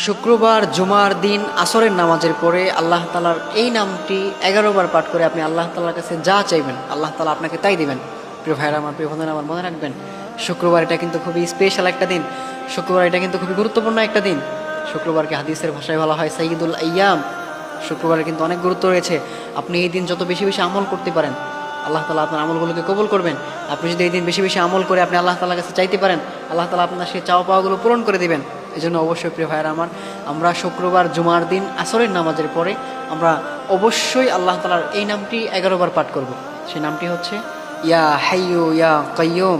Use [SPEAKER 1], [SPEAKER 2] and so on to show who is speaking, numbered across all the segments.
[SPEAKER 1] শুক্রবার জুমার দিন আসরের নামাজের পরে আল্লাহ তাআলার এই নামটি 11 বার পাঠ করে আপনি আল্লাহ তাআলার কাছে যা চাইবেন আল্লাহ তাআলা আপনাকে তাই দিবেন। প্রিয় ভাইরা আমার, প্রিয় বন্ধুরা আমার, মনে রাখবেন শুক্রবার এটা কিন্তু খুবই স্পেশাল একটা দিন। শুক্রবার এটা কিন্তু খুবই গুরুত্বপূর্ণ একটা দিন। শুক্রবারকে হাদিসের ভাষায় বলা হয় সাইয়্যিদুল আইয়াম। শুক্রবারের কিন্তু অনেক গুরুত্ব রয়েছে। আপনি এই দিন যত বেশি বেশি আমল করতে পারেন আল্লাহ তাআলা আপনার আমলগুলোকে কবুল করবেন। আপনি যদি এই দিন বেশি বেশি আমল করে আপনি আল্লাহ তাআলার কাছে চাইতে পারেন, আল্লাহ তাআলা আপনার সেই চাওয়া পাওয়াগুলো পূরণ করে দিবেন। এই জন্য অবশ্যই প্রিয় ভাইয়েরা আমার, আমরা শুক্রবার জুমার দিন আসরের নামাজের পরে আমরা অবশ্যই আল্লাহ তাআলার এই নামটি 11 বার পাঠ করব। সেই নামটি হচ্ছে ইয়া হাইয়ু ইয়া কাইয়ুম,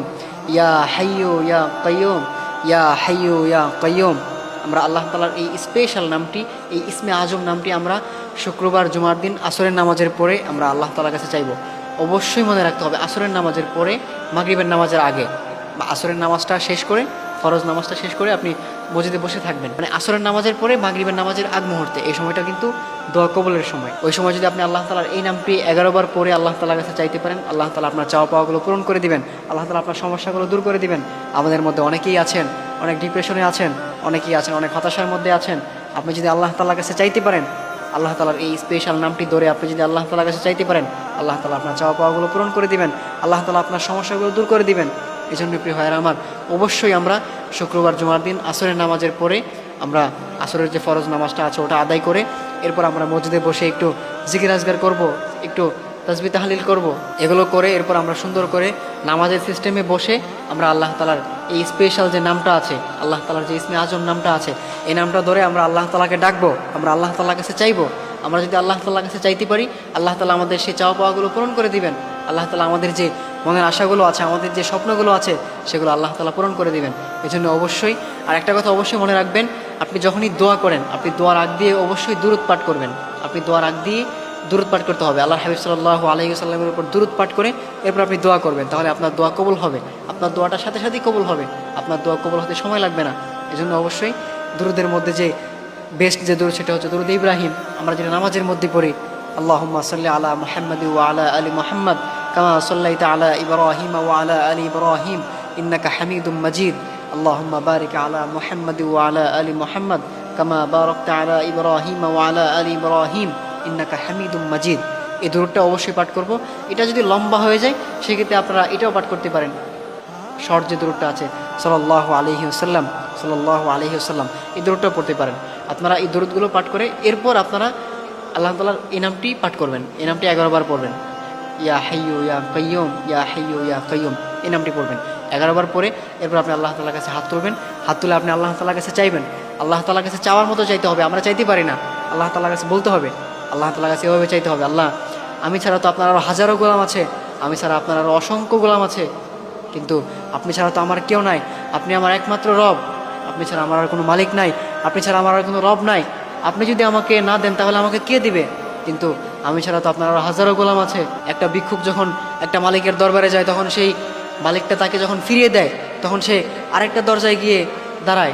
[SPEAKER 1] ইয়া হাইয়ু ইয়া কাইয়ুম, ইয়া হাইয়ু ইয়া কাইয়ুম। আমরা আল্লাহ তাআলার এই স্পেশাল নামটি, এই ইসমে আজম নামটি আমরা শুক্রবার জুমার দিন আসরের নামাজের পরে আমরা আল্লাহ তাআলার কাছে চাইব। অবশ্যই মনে রাখতে হবে আসরের নামাজের পরে, মাগরিবের নামাজের আগে, বা আসরের নামাজটা শেষ করে, ফরজ নামাজটা শেষ করে আপনি মসজিদে বসে থাকবেন। মানে আসরের নামাজের পরে মাগরিবের নামাজের আগ মুহূর্তে, এই সময়টা কিন্তু দোয়া কবুলের সময়। ওই সময় যদি আপনি আল্লাহ তাআলার এই নামটি 11 বার পরে আল্লাহ তাআলার কাছে চাইতে পারেন, আল্লাহ তাআলা আপনার চাওয়া পাওয়াগুলো পূরণ করে দিবেন। আল্লাহ তাআলা আপনার সমস্যাগুলো দূর করে দিবেন। আমাদের মধ্যে অনেকেই আছেন অনেক ডিপ্রেশনে আছেন, অনেকেই আছেন অনেক হতাশার মধ্যে আছেন। আপনি যদি আল্লাহ তাআলার কাছে চাইতে পারেন, আল্লাহ তাআলার এই স্পেশাল নামটি ধরে আপনি যদি আল্লাহ তাআলার কাছে চাইতে পারেন, আল্লাহ তাআলা আপনার চাওয়া পাওয়াগুলো পূরণ করে দিবেন। আল্লাহ তাআলা আপনার সমস্যাগুলো দূর করে দিবেন। এই জন্য প্রিয় ভাইয়েরা আমার, অবশ্যই আমরা শুক্রবার জুমার দিন আসরের নামাজের পরে আমরা আসরের যে ফরজ নামাজটা আছে ওটা আদায় করে এরপর আমরা মসজিদে বসে একটু জিকির আজগার করব, একটু তাসবিহ তাহলিল করব। এগুলো করে এরপর আমরা সুন্দর করে নামাজের সিস্টেমে বসে আমরা আল্লাহ তাআলার এই স্পেশাল যে নামটা আছে, আল্লাহ তাআলার যে ইসমে আজম নামটা আছে, এই নামটা ধরে আমরা আল্লাহ তাআলাকে ডাকবো, আমরা আল্লাহ তাআলার কাছে চাইবো। আমরা যদি আল্লাহ তাআলার কাছে চাইতে পারি, আল্লাহ তাআলা আমাদের সেই চাওয়া পাওয়াগুলো পূরণ করে দিবেন। আল্লাহ তাআলা আমাদের যে মনের আশাগুলো আছে, আমাদের যে স্বপ্নগুলো আছে, সেগুলো আল্লাহ তাআলা পূরণ করে দিবেন। এই জন্য অবশ্যই আর একটা কথা অবশ্যই মনে রাখবেন, আপনি যখনই দোয়া করেন আপনি দোয়ার আগ দিয়ে অবশ্যই দুরূদ পাঠ করবেন। আপনি দোয়ার আগ দিয়ে দুরূদ পাঠ করতে হবে। আল্লাহর হাবিব সাল্লাল্লাহু আলাইহি ওয়াসাল্লামের উপর দুরূদ পাঠ করে এরপর আপনি দোয়া করবেন। তাহলে আপনার দোয়া কবুল হবে। আপনার দোয়াটার সাথে সাথেই কবুল হবে। আপনার দোয়া কবুল হতে সময় লাগবে না। এই জন্য অবশ্যই দুরূদের মধ্যে যে বেস্ট যে দুরূদ সেটা হচ্ছে দুরূদ ইব্রাহিম। আমরা যেটা নামাজের মধ্যে পড়ি, আল্লাহুম্মা সাল্লি আলা মুহাম্মাদ ওয়া আলা আলি মুহাম্মাদ কামা সাল্লাইতা আলা ইব্রাহিম ওয়া আলা আলি ইব্রাহিম ইন্নাকা হামিদুম মাজিদ। আল্লাহুম্মা বারিক আলা মুহাম্মাদ ওয়া আলা আলি মুহাম্মাদ কামা বারাকতা আলা ইব্রাহিম ওয়া আলা আলি ইব্রাহিম ইন্নাকা হামিদুম মাজিদ। এই দুরূদটা অবশ্যই পাঠ করব। এটা যদি লম্বা হয়ে যায় সেক্ষেত্রে আপনারা এটাও পাঠ করতে পারেন। শর্ট যে দুরূদটা আছে সাল্লাল্লাহু আলাইহি ওয়াসাল্লাম, সাল্লাল্লাহু আলাইহি ওয়াসাল্লাম, এই দুরূদটাও পড়তে পারেন। আপনারা এই দুরূদগুলো পাঠ করে এরপর আপনারা আল্লাহ তাআলার এই নামটি পাঠ করবেন। এই নামটি 11 বার পড়বেন। ইয়া হাইয়ু ইয়া কাইয়ুম, ইয়া হাইয়ু ইয়া কাইয়ুম, এই নামটি পড়বেন 11 বার পরে এরপর আপনি আল্লাহ তাআলার কাছে হাত তুলবেন। হাত তুলে আপনি আল্লাহ তাআলার কাছে চাইবেন। আল্লাহ তাআলার কাছে চাওয়ার মতো চাইতে হবে। আমরা চাইতে পারি না, আল্লাহ তাআলার কাছে বলতে হবে। আল্লাহ তাআলার কাছে এভাবে চাইতে হবে, আল্লাহ আমি ছাড়া তো আপনার আরও হাজারো গোলাম আছে, আমি ছাড়া আপনার আরও অসংখ্য গোলাম আছে, কিন্তু আপনি ছাড়া তো আমার কেউ নাই। আপনি আমার একমাত্র রব। আপনি ছাড়া আমার আর কোনো মালিক নাই। আপনি ছাড়া আমার আর কোনো রব নাই। আপনি যদি আমাকে না দেন তাহলে আমাকে কে দিবে? কিন্তু আমি ছাড়া তো আপনার আরও হাজারো গোলাম আছে। একটা ভিক্ষুক যখন একটা মালিকের দরবারে যায় তখন সেই মালিকটা তাকে যখন ফিরিয়ে দেয় তখন সে আরেকটা দরজায় গিয়ে দাঁড়ায়,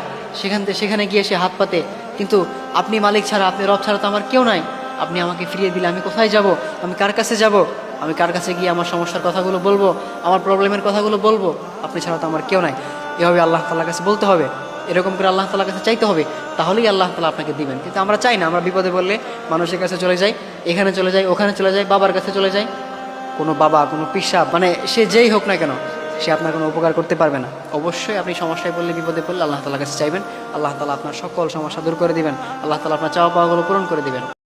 [SPEAKER 1] সেখানে গিয়ে সে হাত পাতে। কিন্তু আপনি মালিক ছাড়া, আপনি রব ছাড়া তো আমার কেউ নাই। আপনি আমাকে ফিরিয়ে দিলে আমি কোথায় যাব? আমি কার কাছে যাব? আমি কার কাছে গিয়ে আমার সমস্যার কথাগুলো বলবো, আমার প্রবলেমের কথাগুলো বলবো? আপনি ছাড়া তো আমার কেউ নাই। এভাবে আল্লাহ তাআলার কাছে বলতে হবে, এরকম করে আল্লাহ তাআলার কাছে চাইতে হবে, তাহলেই আল্লাহ তাআলা আপনাকে দিবেন। কিন্তু আমরা চাই না, আমরা বিপদে বললে মানুষের কাছে চলে যাই, এখানে চলে যাই, ওখানে চলে যাই, বাবার কাছে চলে যাই। কোনো বাবা, কোনো পিসাব, মানে সে যেই হোক না কেন, সে আপনার কোনো উপকার করতে পারবে না। অবশ্যই আপনি সমস্যায় পড়লে, বিপদে পড়লে আল্লাহ তাআলার কাছে চাইবেন। আল্লাহ তাআলা আপনার সকল সমস্যা দূর করে দিবেন। আল্লাহ তাআলা আপনার চাওয়া পাওয়াগুলো পূরণ করে দিবেন।